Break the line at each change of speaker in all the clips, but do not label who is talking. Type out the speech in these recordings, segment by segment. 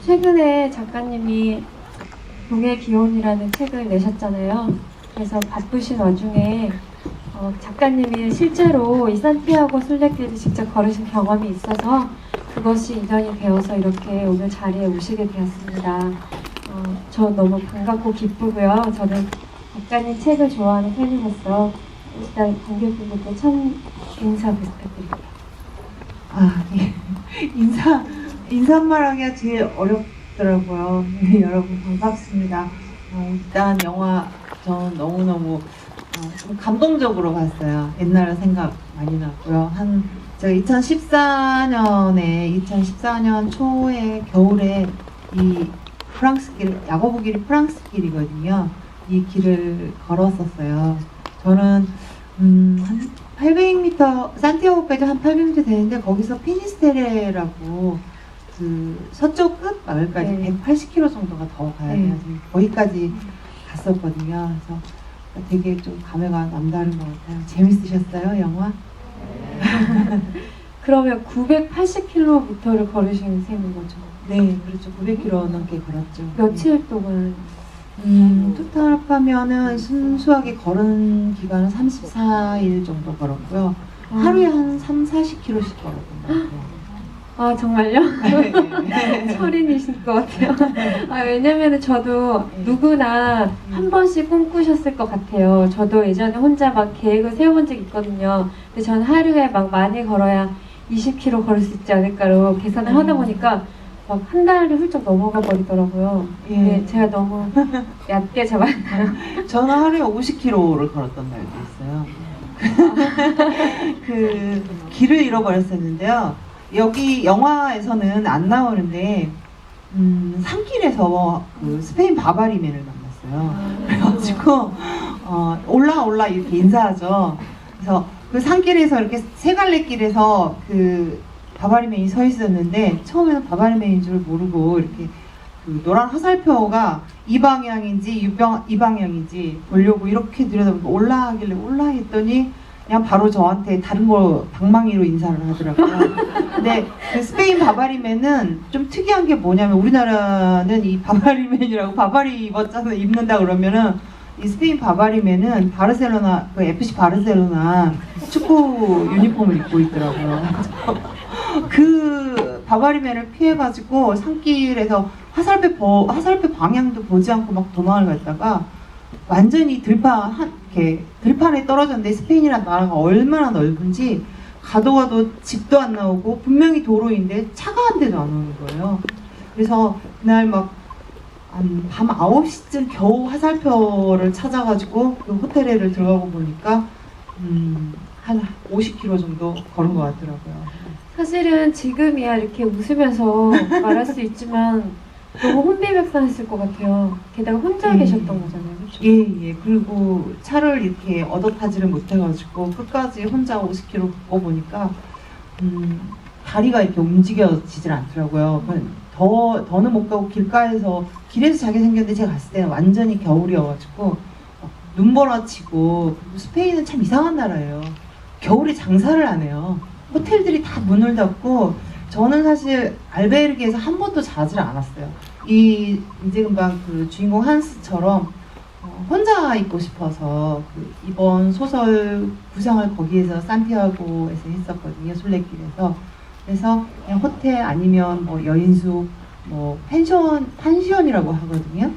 최근에 작가님이 동해 기온이라는 책을 내셨잖아요. 그래서 바쁘신 와중에 작가님이 실제로 이 산티아고 순례길을 직접 걸으신 경험이 있어서 그것이 인연이 되어서 이렇게 오늘 자리에 오시게 되었습니다. 저 너무 반갑고 기쁘고요. 저는 작가님 책을 좋아하는 팬으로서 일단 관객분들께 첫 인사 부탁드립니다.
예. 인사말하기가 제일 어렵더라고요. 여러분 반갑습니다. 일단 영화 전 너무너무 좀 감동적으로 봤어요. 옛날 생각 많이 났고요. 제가 2014년 초에 겨울에 이 프랑스 길, 야고보 길이 프랑스 길이거든요. 이 길을 걸었었어요. 저는 한 800m, 산티아고까지 한 800m 되는데 거기서 피니스테레라고 그 서쪽 끝 마을까지 180km 정도가 더 가야 돼요. 거기까지 갔었거든요. 그래서 되게 좀 감회가 남다른 것 같아요. 재밌으셨어요, 영화?
그러면 980km를 걸으신 셈인 거죠?
네, 그렇죠. 900km 넘게 걸었죠.
며칠 동안?
토탈 합하면은 순수하게 걸은 기간은 34일 정도 걸었고요. 하루에 한 30-40km씩 걸었던 것 같아요.
아, 정말요? 철인이실 것 같아요. 왜냐면 저도 누구나 한 번씩 꿈꾸셨을 것 같아요. 저도 예전에 혼자 막 계획을 세워본 적이 있거든요. 근데 저는 하루에 막 많이 걸어야 20km 걸을 수 있지 않을까로 계산을 하다 보니까 막 한 달이 훌쩍 넘어가 버리더라고요.
예.
네, 제가 너무 얕게 잡았나요?
저는 하루에 50km를 걸었던 날도 있어요. 그 길을 잃어버렸었는데요. 여기 영화에서는 안 나오는데 산길에서 그 스페인 바바리맨을 만났어요. 그래가지고 올라 이렇게 인사하죠. 그래서 그 산길에서 이렇게 세 갈래 길에서 그 바바리맨이 서 있었는데 처음에는 바바리맨인 줄 모르고 이렇게 그 노란 화살표가 이 방향인지 이 방향인지 보려고 이렇게 들여다보고 올라가길래 올라 했더니 그냥 바로 저한테 다른 거 방망이로 인사를 하더라고요. 근데 그 스페인 바바리맨은 좀 특이한 게 뭐냐면 우리나라는 이 바바리맨이라고 바바리 입는다 그러면은 이 스페인 바바리맨은 바르셀로나 그 FC 바르셀로나 축구 유니폼을 입고 있더라고요. 그 바바리맨을 피해가지고 산길에서 화살표 방향도 보지 않고 막 도망을 갔다가 완전히 들판에 떨어졌는데 스페인이라는 나라가 얼마나 넓은지 가도 집도 안 나오고 분명히 도로인데 차가 한 대도 안 오는 거예요. 그래서 그날 막 밤 9시쯤 겨우 화살표를 찾아가지고 그 호텔에를 들어가고 보니까 한 50km 정도 걸은 것 같더라고요.
사실은 지금이야 이렇게 웃으면서 말할 수 있지만 너무 혼비백산했을 것 같아요. 게다가 혼자 계셨던 거잖아요. 그렇죠?
예. 그리고 차를 이렇게 얻어타지를 못해가지고 끝까지 혼자 50km 걷고 보니까 다리가 이렇게 움직여지질 않더라고요. 더는 못 가고 길에서 자게 생겼는데 제가 갔을 때는 완전히 겨울이어가지고 눈보라치고 스페인은 참 이상한 나라예요. 겨울에 장사를 안 해요. 호텔들이 다 문을 닫고 저는 사실 알베르게에서 한 번도 자질 않았어요. 이제 금방 그 주인공 한스처럼 혼자 있고 싶어서 이번 소설 구상을 거기에서 산티아고에서 했었거든요. 순례길에서. 그래서 그냥 호텔 아니면 뭐 여인숙, 뭐 펜션이라고 하거든요.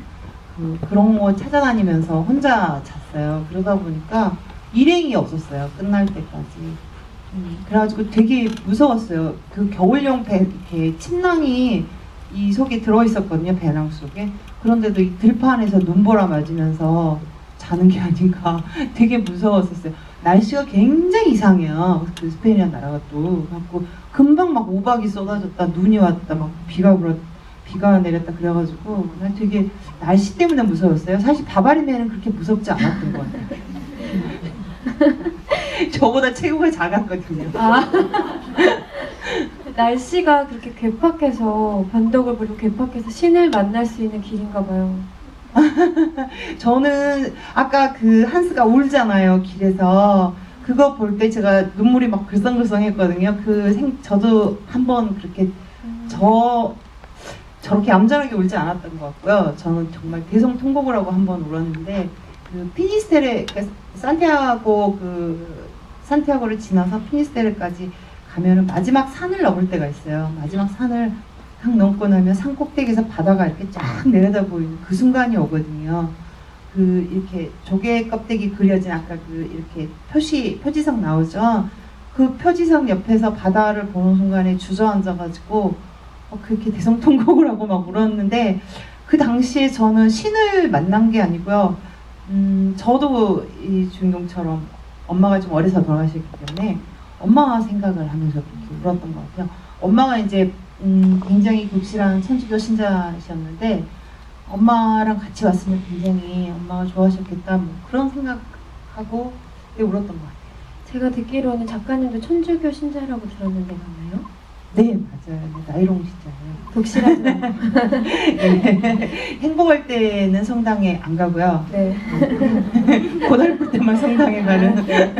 그런 거 찾아다니면서 혼자 잤어요. 그러다 보니까 일행이 없었어요. 끝날 때까지. 그래가지고 되게 무서웠어요. 그 겨울용 이렇게 침낭이 이 속에 들어있었거든요. 배낭 속에. 그런데도 이 들판에서 눈보라 맞으면서 자는 게 아닌가 되게 무서웠었어요. 날씨가 굉장히 이상해요. 그 스페인이라는 나라가 또. 그래갖고 금방 막 우박이 쏟아졌다, 눈이 왔다, 막 비가 내렸다 그래가지고 난 되게 날씨 때문에 무서웠어요. 사실 바바리맨은 그렇게 무섭지 않았던 것 같아요. 저보다 체구가 작았거든요.
날씨가 그렇게 괴팍해서 변덕을 부리고 괴팍해서 신을 만날 수 있는 길인가 봐요.
저는 아까 그 한스가 울잖아요. 길에서 그거 볼 때 제가 눈물이 막 글썽글썽했거든요. 저도 한번 그렇게 저렇게 얌전하게 울지 않았던 것 같고요. 저는 정말 대성통곡을 하고 한번 울었는데 그 피니스테레, 그러니까 산티아고를 지나서 피니스테레까지 가면은 마지막 산을 넘을 때가 있어요. 마지막 산을 딱 넘고 나면 산 꼭대기에서 바다가 이렇게 쫙 내려다 보이는 그 순간이 오거든요. 이렇게 조개 껍데기 그려진 아까 이렇게 표지석 나오죠. 그 표지석 옆에서 바다를 보는 순간에 주저앉아가지고 그렇게 대성통곡을 하고 막 울었는데 그 당시에 저는 신을 만난 게 아니고요. 저도 이 주인공처럼 엄마가 좀 어려서 돌아가셨기 때문에 엄마 생각을 하면서 그렇게 울었던 것 같아요. 엄마가 이제 굉장히 극실한 천주교 신자셨는데 엄마랑 같이 왔으면 굉장히 엄마가 좋아하셨겠다 뭐 그런 생각하고 울었던 것 같아요.
제가 듣기로는 작가님도 천주교 신자라고 들었는데 맞나요?
네 맞아요. 네, 나이롱 신자예요.
독실하죠.
네. 행복할 때는 성당에 안 가고요.
네.
고달플 때만 성당에 가는.
네.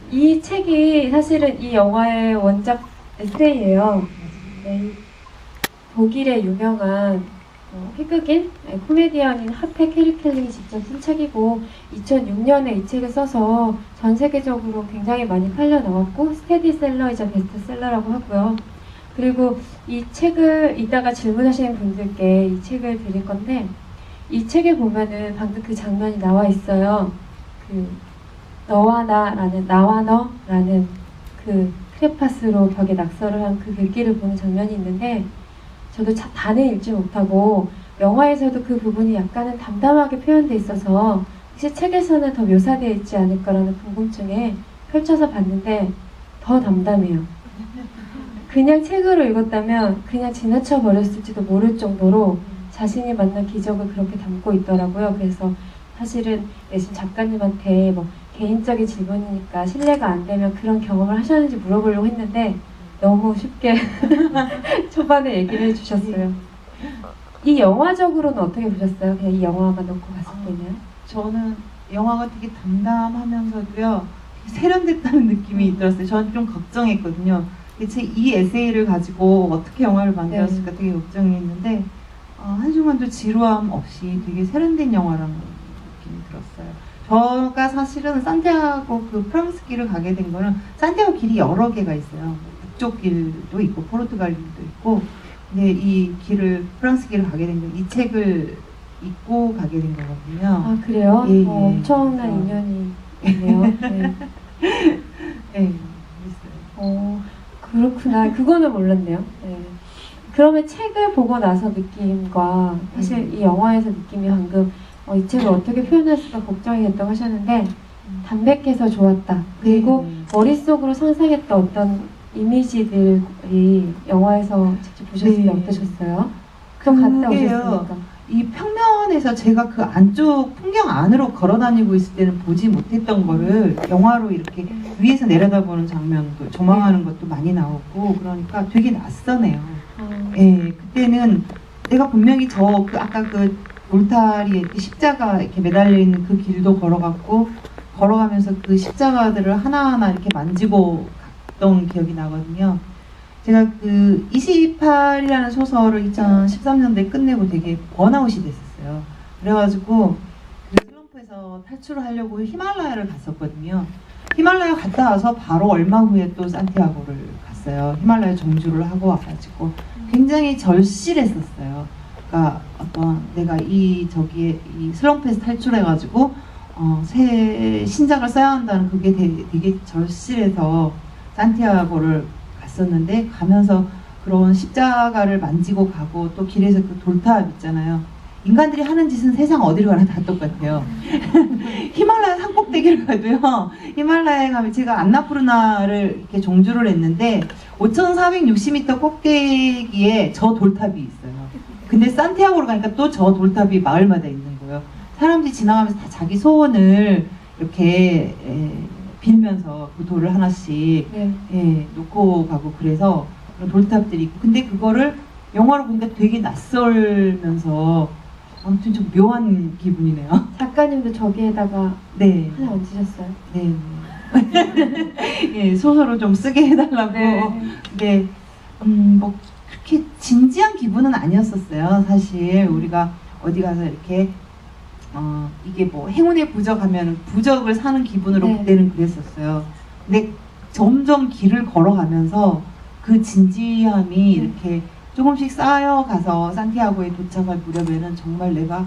이 책이 사실은 이 영화의 원작 에세이예요. 네. 독일의 유명한 희극인 코미디언인 하페 케르켈링이 직접 쓴 책이고 2006년에 이 책을 써서 전 세계적으로 굉장히 많이 팔려 나왔고 스테디셀러이자 베스트셀러라고 하고요. 그리고 이 책을 이따가 질문하시는 분들께 이 책을 드릴 건데 이 책에 보면은 방금 그 장면이 나와 있어요. 너와 너라는 그 크레파스로 벽에 낙서를 한 그 글귀를 보는 장면이 있는데 저도 단을 읽지 못하고 영화에서도 그 부분이 약간은 담담하게 표현되어 있어서 혹시 책에서는 더 묘사되어 있지 않을까라는 궁금증에 펼쳐서 봤는데 더 담담해요. 그냥 책으로 읽었다면 그냥 지나쳐 버렸을지도 모를 정도로 자신이 만난 기적을 그렇게 담고 있더라고요. 그래서 사실은 내심 작가님한테 뭐 개인적인 질문이니까 신뢰가 안 되면 그런 경험을 하셨는지 물어보려고 했는데 너무 쉽게 초반에 얘기를 해주셨어요. 이 영화적으로는 어떻게 보셨어요? 그냥 이 영화만 놓고 봤을 때는?
저는 영화가 되게 담담하면서도요 세련됐다는 느낌이 들었어요. 저는 좀 걱정했거든요. 대체 이 에세이를 가지고 어떻게 영화를 만들었을까 되게 걱정했는데 한순간도 지루함 없이 되게 세련된 영화라는 느낌이 들었어요. 저가 사실은 산티아고 프랑스 길을 가게 된 거는 산티아고 길이 여러 개가 있어요. 북쪽 길도 있고 포르투갈 길도 있고 근데 이 프랑스 길을 가게 된 건 이 책을 읽고 가게 된 거거든요.
아 그래요?
예,
엄청난 인연이 있네요. 네.
네, 있어요.
그렇구나. 그거는 몰랐네요. 네. 그러면 책을 보고 나서 느낌과 사실 이 영화에서 느낌이 방금 이 책을 어떻게 표현했을까 걱정이 됐다고 하셨는데 담백해서 좋았다. 그리고 머릿속으로 상상했던 어떤 이미지들이 영화에서 직접 보셨을 때 어떠셨어요? 좀 갔다 오셨으니까.
이 평면에서 제가 그 안쪽 풍경 안으로 걸어 다니고 있을 때는 보지 못했던 거를 영화로 이렇게 위에서 내려다보는 장면도 조망하는 것도 많이 나오고 그러니까 되게 낯서네요. 예, 그때는 내가 분명히 아까 울타리에 십자가 이렇게 매달려 있는 그 길도 걸어가면서 그 십자가들을 하나하나 이렇게 만지고 갔던 기억이 나거든요. 제가 28이라는 소설을 2013년도에 끝내고 되게 번아웃이 됐었어요. 그래가지고 슬럼프에서 탈출을 하려고 히말라야를 갔었거든요. 히말라야 갔다 와서 바로 얼마 후에 또 산티아고를 갔어요. 히말라야 정주를 하고 와가지고 굉장히 절실했었어요. 그러니까 내가 이 슬럼프에서 탈출해가지고 새 신작을 써야 한다는 그게 되게 절실해서 산티아고를 갔었는데 가면서 그런 십자가를 만지고 가고 또 길에서 그 돌탑 있잖아요. 인간들이 하는 짓은 세상 어디를 가나 다 똑같아요. 히말라야 산꼭대기를 가도요. 히말라야에 가면 제가 안나푸르나를 이렇게 종주를 했는데 5,460m 꼭대기에 저 돌탑이 있어요. 근데 산티아고로 가니까 또 저 돌탑이 마을마다 있는 거예요. 사람들이 지나가면서 다 자기 소원을 이렇게 빌면서 그 돌을 하나씩 놓고 가고 그래서 그런 돌탑들이 있고 근데 그거를 영화로 보니까 되게 낯설면서 아무튼 좀 묘한 기분이네요.
작가님도 저기에다가
네.
하나 얹으셨어요?
네. 예, 소설을 좀 쓰게 해달라고.
네.
근데 뭐 그렇게 진지한 기분은 아니었었어요. 사실 우리가 어디 가서 이렇게 이게 뭐 행운의 부적 하면 부적을 사는 기분으로
네.
그때는 그랬었어요. 근데 점점 길을 걸어가면서 그 진지함이 이렇게 조금씩 쌓여가서 산티아고에 도착할 무렵에는 정말 내가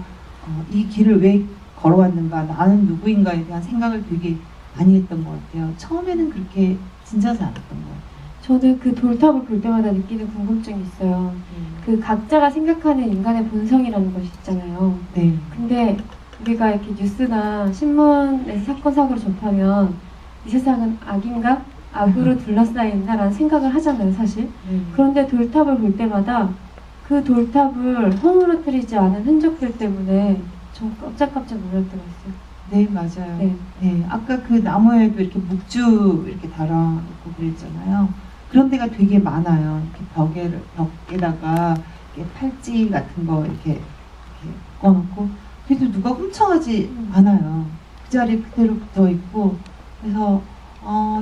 이 길을 왜 걸어왔는가, 나는 누구인가에 대한 생각을 되게 많이 했던 것 같아요. 처음에는 그렇게 진지하지 않았던 것 같아요.
저는 그 돌탑을 볼 때마다 느끼는 궁금증이 있어요. 그 각자가 생각하는 인간의 본성이라는 것이 있잖아요.
네.
근데 우리가 이렇게 뉴스나 신문에서 사건 사고를 접하면 이 세상은 악인가? 악으로 둘러싸여 있나라는 생각을 하잖아요, 사실.
네.
그런데 돌탑을 볼 때마다 그 돌탑을 허물어뜨리지 않은 흔적들 때문에 전 깜짝깜짝 놀랄 때가 있어요.
네, 맞아요.
네.
네, 아까 그 나무에도 이렇게 묵주 이렇게 달아놓고 그랬잖아요. 그런 데가 되게 많아요. 이렇게 벽에다가 이렇게 팔찌 같은 거 이렇게 묶어놓고, 그래도 누가 훔쳐가지 않아요. 그 자리에 그대로 붙어 있고, 그래서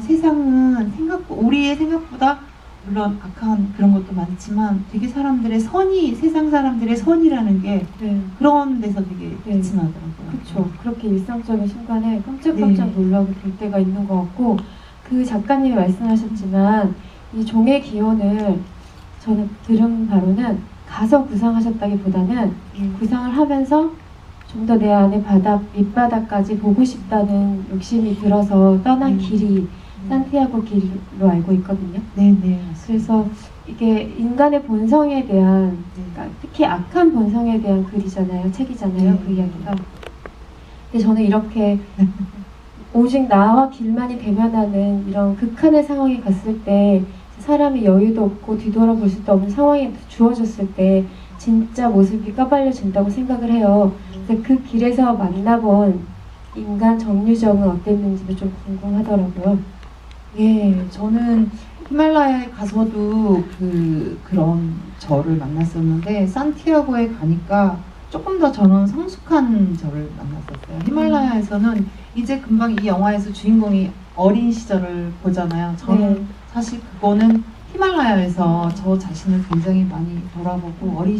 세상은 우리의 생각보다 물론 악한 그런 것도 많지만 되게 세상 사람들의 선이라는 게
네.
그런 데서 되게
네.
빛이 나더라고요.
그렇죠. 그렇게 일상적인 순간에 깜짝깜짝 놀라게 될 때가 있는 것 같고, 그 작가님이 말씀하셨지만 이 종의 기원을 저는 들은 바로는 가서 구상하셨다기보다는 구상을 하면서 좀 더 내 안의 밑바닥까지 보고 싶다는 욕심이 들어서 떠난 길이 산티아고 길로 알고 있거든요.
네네.
그래서 이게 인간의 본성에 대한, 그러니까 특히 악한 본성에 대한 글이잖아요, 책이잖아요,
네.
그 이야기가. 근데 저는 이렇게 오직 나와 길만이 대면하는 이런 극한의 상황에 갔을 때, 사람이 여유도 없고 뒤돌아볼 수도 없는 상황이 주어졌을 때 진짜 모습이 까발려진다고 생각을 해요. 그래서 그 길에서 만나본 인간 정류정은 어땠는지도 좀 궁금하더라고요.
예, 저는 히말라야에 가서도 그런 저를 만났었는데, 산티아고에 가니까 조금 더 저는 성숙한 저를 만났었어요. 히말라야에서는 이제 금방 이 영화에서 주인공이 어린 시절을 보잖아요. 저는
네.
사실 그거는 히말라야에서 저 자신을 굉장히 많이 돌아보고 어린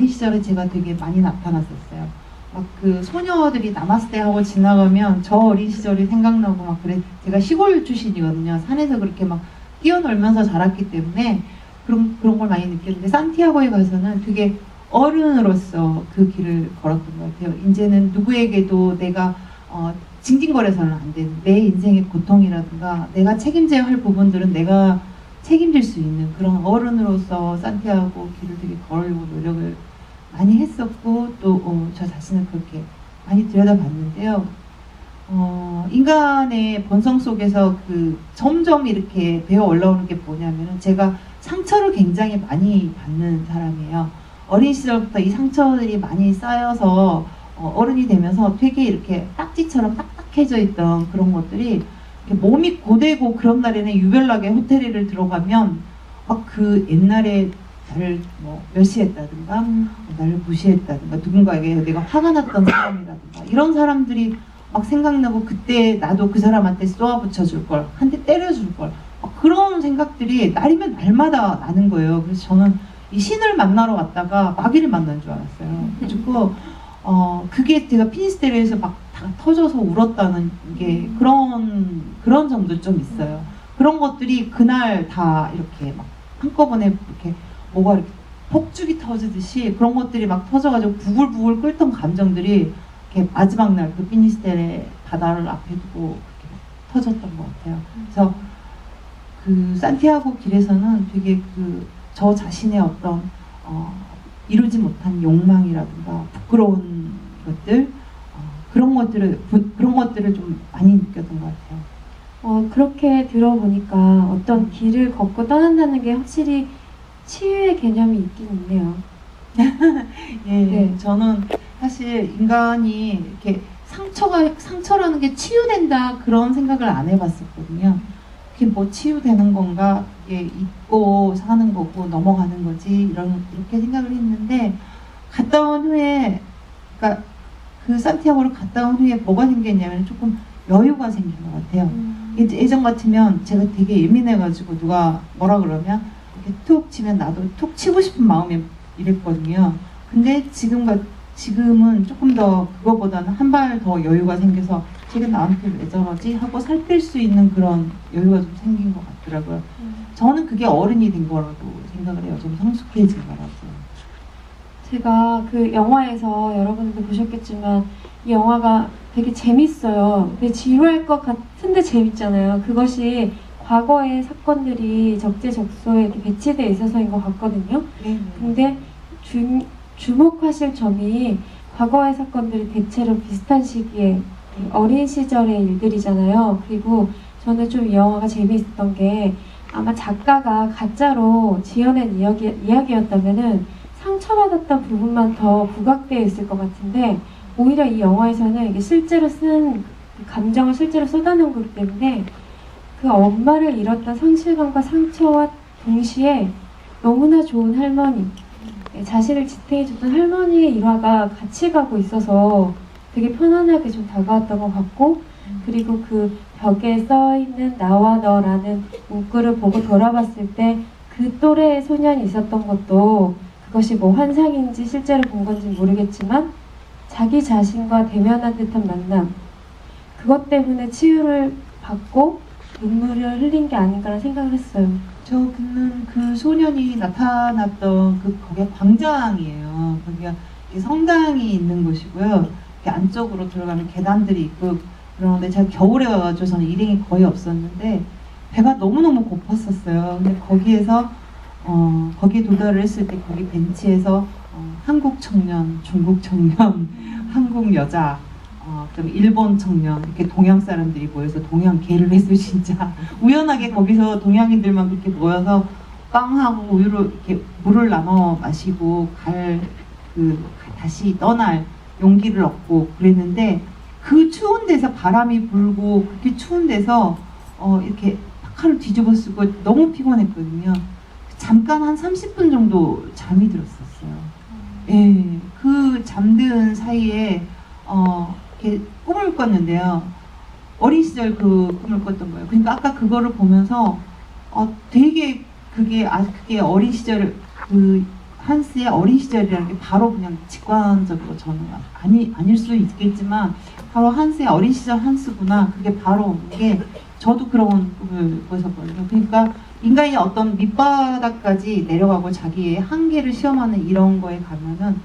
시절에 제가 되게 많이 나타났었어요. 막 그 소녀들이 나마스테 하고 지나가면 저 어린 시절이 생각나고 막 그래. 제가 시골 출신이거든요. 산에서 그렇게 막 뛰어놀면서 자랐기 때문에 그런 걸 많이 느꼈는데, 산티아고에 가서는 되게 어른으로서 그 길을 걸었던 것 같아요. 이제는 누구에게도 내가 징징거려서는 안 되는 내 인생의 고통이라든가 내가 책임져야 할 부분들은 내가 책임질 수 있는 그런 어른으로서 산티아고 길을 되게 걸으려고 노력을 많이 했었고, 또 저 자신을 그렇게 많이 들여다봤는데요. 인간의 본성 속에서 점점 이렇게 배어 올라오는 게 뭐냐면은, 제가 상처를 굉장히 많이 받는 사람이에요. 어린 시절부터 이 상처들이 많이 쌓여서 어른이 되면서 되게 이렇게 딱지처럼 딱딱해져 있던 그런 것들이 이렇게 몸이 고되고, 그런 날에는 유별나게 호텔에 들어가면 막 그 옛날에 나를 멸시했다든가 나를 무시했다든가 누군가에게 내가 화가 났던 사람이라든가 이런 사람들이 막 생각나고, 그때 나도 그 사람한테 쏘아붙여 줄 걸, 한 대 때려 줄 걸, 그런 생각들이 날이면 날마다 나는 거예요. 그래서 저는 이 신을 만나러 왔다가 마귀를 만난 줄 알았어요. 그리고 그게 제가 피니스테리에서 막 다 터져서 울었다는 게 그런 점도 좀 있어요. 그런 것들이 그날 다 이렇게 막 한꺼번에 이렇게 뭐가 이렇게 폭죽이 터지듯이 그런 것들이 막 터져가지고 부글부글 끓던 감정들이 이렇게 마지막 날 그 피니스테레 바다를 앞에 두고 이렇게 터졌던 것 같아요. 그래서 그 산티아고 길에서는 되게 저 자신의 어떤 이루지 못한 욕망이라든가 부끄러운 것들, 그런 것들을 좀 많이 느꼈던 것 같아요.
그렇게 들어보니까 어떤 길을 걷고 떠난다는 게 확실히 치유의 개념이 있긴 있네요.
예,
네.
저는 사실 인간이 이렇게 상처라는 게 치유된다 그런 생각을 안 해봤었거든요. 그게 뭐 치유되는 건가, 이게 잊고 사는 거고 넘어가는 거지, 이렇게 생각을 했는데, 갔다 온 후에, 그러니까 그 산티아고를 갔다 온 후에 뭐가 생겼냐면 조금 여유가 생긴 것 같아요. 예전 같으면 제가 되게 예민해가지고 누가 뭐라 그러면 이렇게 툭 치면 나도 툭 치고 싶은 마음이 이랬거든요. 근데 지금은 조금 더 그거보다는 한 발 더 여유가 생겨서 쟤가 나한테 왜 저러지? 하고 살필 수 있는 그런 여유가 좀 생긴 것 같더라고요. 저는 그게 어른이 된 거라고 생각을 해요. 좀 성숙해진 거라고.
제가 그 영화에서 여러분들도 보셨겠지만 이 영화가 되게 재밌어요. 되게 지루할 것 같은데 재밌잖아요. 그것이 과거의 사건들이 적재적소에 이렇게 배치되어 있어서인 것 같거든요. 근데 주목하실 점이 과거의 사건들이 대체로 비슷한 시기에 어린 시절의 일들이잖아요. 그리고 저는 좀 이 영화가 재미있었던 게 아마 작가가 가짜로 지어낸 이야기였다면은 상처받았던 부분만 더 부각되어 있을 것 같은데 오히려 이 영화에서는 이게 실제로 쓴 감정을 실제로 쏟아낸 거기 때문에 그 엄마를 잃었던 상실감과 상처와 동시에 너무나 좋은 할머니, 자신을 지탱해줬던 할머니의 일화가 같이 가고 있어서 되게 편안하게 좀 다가왔던 것 같고, 그리고 그 벽에 써있는 나와 너라는 문구를 보고 돌아봤을 때 그 또래의 소년이 있었던 것도 그것이 뭐 환상인지 실제로 본 건지 모르겠지만 자기 자신과 대면한 듯한 만남, 그것 때문에 치유를 받고 눈물을 흘린 게 아닌가라는 생각을 했어요.
저는 그 소년이 나타났던 거기가 광장이에요. 거기가 성당이 있는 곳이고요. 이렇게 안쪽으로 들어가면 계단들이 있고 그러는데 제가 겨울에 와가지고 저는 일행이 거의 없었는데 배가 너무너무 고팠었어요. 근데 거기에 도달을 했을 때 거기 벤치에서 한국 청년, 중국 청년, 한국 여자, 그다음에 일본 청년, 이렇게 동양 사람들이 모여서 동양계를 해서 진짜 우연하게 거기서 동양인들만 그렇게 모여서 빵하고 우유로 이렇게 물을 나눠 마시고 다시 떠날 용기를 얻고 그랬는데 그 추운 데서 바람이 불고 그렇게 추운 데서 이렇게 파카를 뒤집어 쓰고 너무 피곤했거든요. 잠깐 한 30분 정도 잠이 들었었어요. 예, 그 잠든 사이에 이렇게 꿈을 꿨는데요. 어린 시절 그 꿈을 꿨던 거예요. 그러니까 아까 그거를 보면서 되게 그게 어린 시절 그 한스의 어린 시절이라는 게 바로 그냥 직관적으로 저는 아닐 수 있겠지만 바로 한스의 어린 시절 한스구나. 그게 바로 이게 저도 그런 꿈을 꿨었거든요. 그러니까 인간이 어떤 밑바닥까지 내려가고 자기의 한계를 시험하는 이런 거에 가면은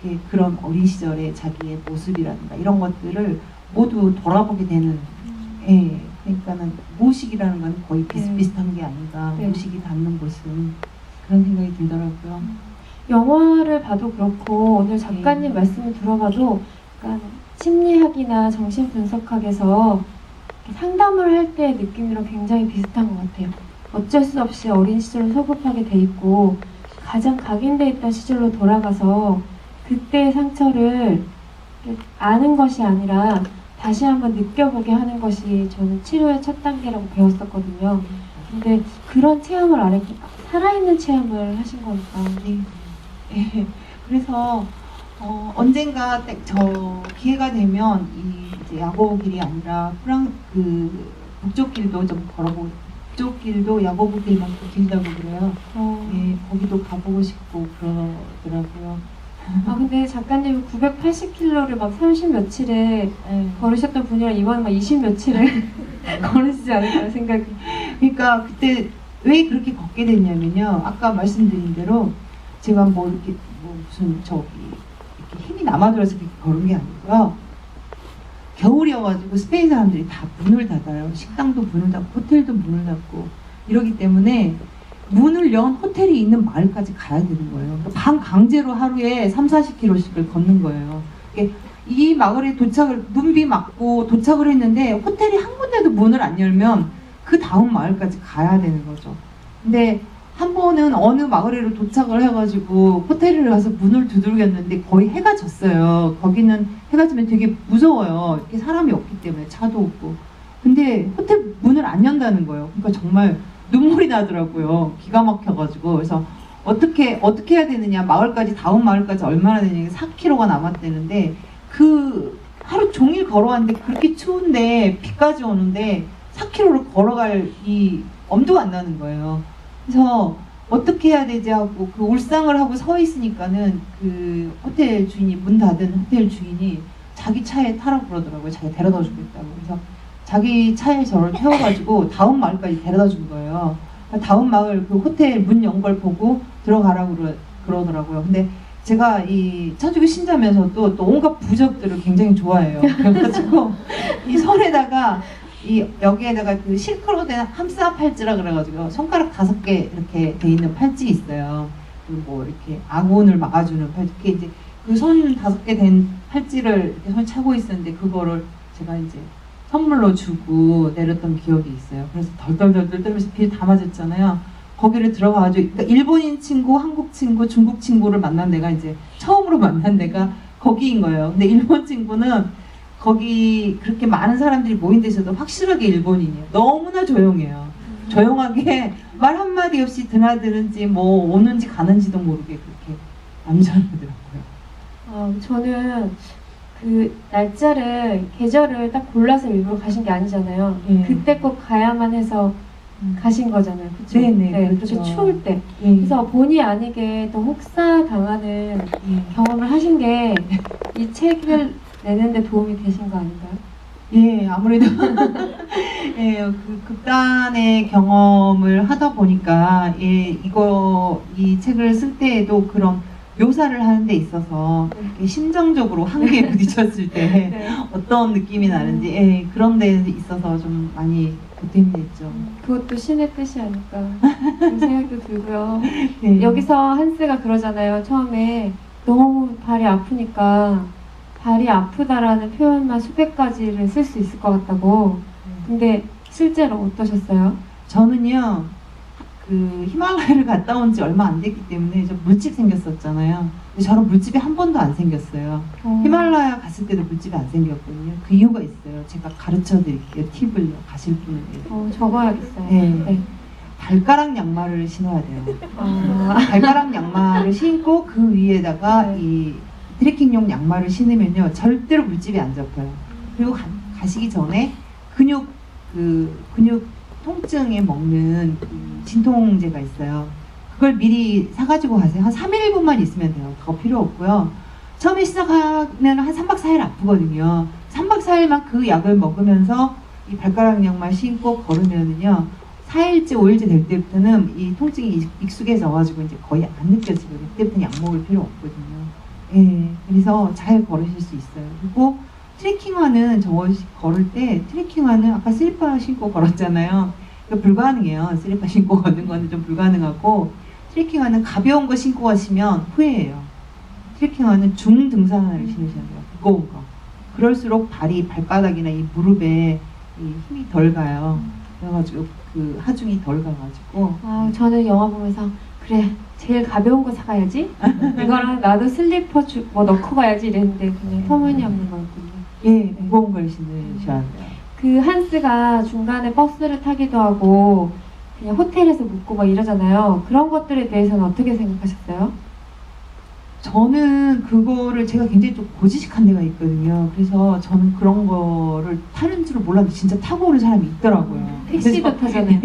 그게 그런 어린 시절의 자기의 모습이라든가 이런 것들을 모두 돌아보게 되는. 예, 그러니까는 무의식이라는 건 거의 비슷비슷한 게 아닌가.
네.
무의식이 닿는 곳은 그런 생각이 들더라고요.
영화를 봐도 그렇고 오늘 작가님 말씀을 들어봐도 약간 심리학이나 정신분석학에서 상담을 할 때의 느낌이랑 굉장히 비슷한 것 같아요. 어쩔 수 없이 어린 시절을 서급하게 돼 있고 가장 각인돼 있던 시절로 돌아가서 그때의 상처를 아는 것이 아니라 다시 한번 느껴보게 하는 것이 저는 치료의 첫 단계라고 배웠었거든요. 근데 그런 체험을 안 했고 살아있는 체험을 하신 거니까.
예, 그래서 언젠가 저 기회가 되면 이제 야고보 길이 아니라 북쪽 길도 좀 걸어보고 북쪽 길도 야고보 길만큼 길다고 그래요. 예, 거기도 가보고 싶고 그러더라고요.
근데 작가님은 980km를 막 30 며칠에 걸으셨던 분이랑 이번에 막 20 며칠을 걸으시지 않을까 생각이.
그러니까 그때 왜 그렇게 걷게 됐냐면요. 아까 말씀드린 대로 제가 이렇게 무슨 이렇게 힘이 남아들어서 그렇게 걸은 게 아니고요. 겨울이어가지고 스페인 사람들이 다 문을 닫아요. 식당도 문을 닫고 호텔도 문을 닫고 이러기 때문에 문을 연 호텔이 있는 마을까지 가야 되는 거예요. 그러니까 반 강제로 하루에 30-40km씩을 걷는 거예요. 이 마을에 눈비 맞고 도착을 했는데 호텔이 한 군데도 문을 안 열면 그 다음 마을까지 가야 되는 거죠. 근데 한 번은 어느 마을에로 도착을 해가지고 호텔을 가서 문을 두들겼는데 거의 해가 졌어요. 거기는 해가 지면 되게 무서워요. 이렇게 사람이 없기 때문에 차도 없고. 근데 호텔 문을 안 연다는 거예요. 그러니까 정말 눈물이 나더라고요. 기가 막혀가지고. 그래서 어떻게 해야 되느냐. 다음 마을까지 얼마나 되느냐. 4km가 남았대는데 그 하루 종일 걸어왔는데 그렇게 추운데 비까지 오는데 4km를 걸어갈 이 엄두가 안 나는 거예요. 그래서 어떻게 해야 되지 하고 그 울상을 하고 서 있으니까는 그 호텔 주인이 문 닫은 호텔 주인이 자기 차에 타라고 그러더라고요. 자기가 데려다 주겠다고. 그래서 자기 차에 저를 태워가지고 다음 마을까지 데려다 준 거예요. 다음 마을 그 호텔 문 연 걸 보고 들어가라고 그러더라고요. 근데 제가 이 천주교 신자면서도 또 온갖 부적들을 굉장히 좋아해요. 그래가지고 이 손에다가 이 여기에다가 그 실크로 된 함싸 팔찌라 그래가지고 손가락 5개 이렇게 돼 있는 팔찌 있어요. 그 뭐 이렇게 아군을 막아주는 팔찌. 그게 이제 그 손 5개 된 팔찌를 이렇게 손에 차고 있었는데 그거를 제가 이제 선물로 주고 내렸던 기억이 있어요. 그래서 덜덜덜덜 떨면서 비 다 맞았잖아요. 거기를 들어가가지고 그러니까 일본인 친구, 한국 친구, 중국 친구를 만난 데가 이제 처음으로 만난 데가 거기인 거예요. 근데 일본 친구는 거기 그렇게 많은 사람들이 모인 데서도 확실하게 일본인이에요. 너무나 조용해요. 조용하게 말 한마디 없이 드나드는지 뭐 오는지 가는지도 모르게 그렇게 남자하더라고요.
저는 그 날짜를 계절을 딱 골라서 일부러 가신 게 아니잖아요.
예.
그때 꼭 가야만 해서 가신 거잖아요. 그쵸?
네네,
네,
그렇죠.
그렇게 추울 때.
예.
그래서 본의 아니게 또 혹사 당하는
예.
경험을 하신 게 이 책을 내는데 도움이 되신 거 아닌가요?
예, 아무래도 예, 그 극단의 경험을 하다 보니까 예, 이 책을 쓸 때에도 그런 묘사를 하는 데 있어서 심정적으로 한계에 부딪혔을 때
네.
어떤 느낌이 나는지 예, 그런 데 있어서 좀 많이 보탬이 됐죠.
그것도 신의 뜻이 아닐까 그런 생각도 들고요.
예.
여기서 한스가 그러잖아요. 처음에 너무 발이 아프니까 발이 아프다라는 표현만 수백 가지를 쓸 수 있을 것 같다고. 근데 실제로 어떠셨어요?
저는요, 그 히말라야를 갔다 온 지 얼마 안 됐기 때문에 좀 물집 생겼었잖아요. 근데 저는 물집이 한 번도 안 생겼어요. 히말라야 갔을 때도 물집이 안 생겼거든요. 그 이유가 있어요. 제가 가르쳐 드릴게요. 팁을요. 가실 분을.
적어야겠어요.
네. 발가락 양말을 신어야 돼요. 발가락 양말을 신고 그 위에다가
네.
이 트레킹용 양말을 신으면요. 절대로 물집이 안 잡혀요. 그리고 가시기 전에 근육 통증에 먹는 그 진통제가 있어요. 그걸 미리 사가지고 가세요. 한 3일분만 있으면 돼요. 더 필요 없고요. 처음에 시작하면 한 3박 4일 아프거든요. 3박 4일만 그 약을 먹으면서 이 발가락 양말 신고 걸으면은요. 4일째, 5일째 될 때부터는 이 통증이 익숙해져가지고 이제 거의 안 느껴지거든요. 그때부터는 약 먹을 필요 없거든요. 예, 그래서 잘 걸으실 수 있어요. 그리고 트레킹화는 저 걸을 때 트레킹화는 아까 슬리퍼 신고 걸었잖아요. 그러니까 불가능해요. 슬리퍼 신고 걷는 거는 좀 불가능하고 트레킹화는 가벼운 거 신고 가시면 후회해요. 트레킹화는 중등산화를 신으셔야 돼요. 무거운 거. 그럴수록 발바닥이나 이 무릎에 이 힘이 덜 가요. 그래가지고 그 하중이 덜 가가지고.
저는 영화 보면서 그래 제일 가벼운 거 사가야지. 이거랑 나도 슬리퍼 뭐 넣고 가야지 이랬는데 그냥 터무니없는 거였군요.
예, 무거운 걸 신으셔야 돼요.
그 한스가 중간에 버스를 타기도 하고 그냥 호텔에서 묵고 막 이러잖아요. 그런 것들에 대해서는 어떻게 생각하셨어요?
저는 그거를 제가 굉장히 좀 고지식한 데가 있거든요. 그래서 저는 그런 거를 타는 줄을 몰랐는데 진짜 타고 오는 사람이 있더라고요.
택시도
그래서
타잖아요.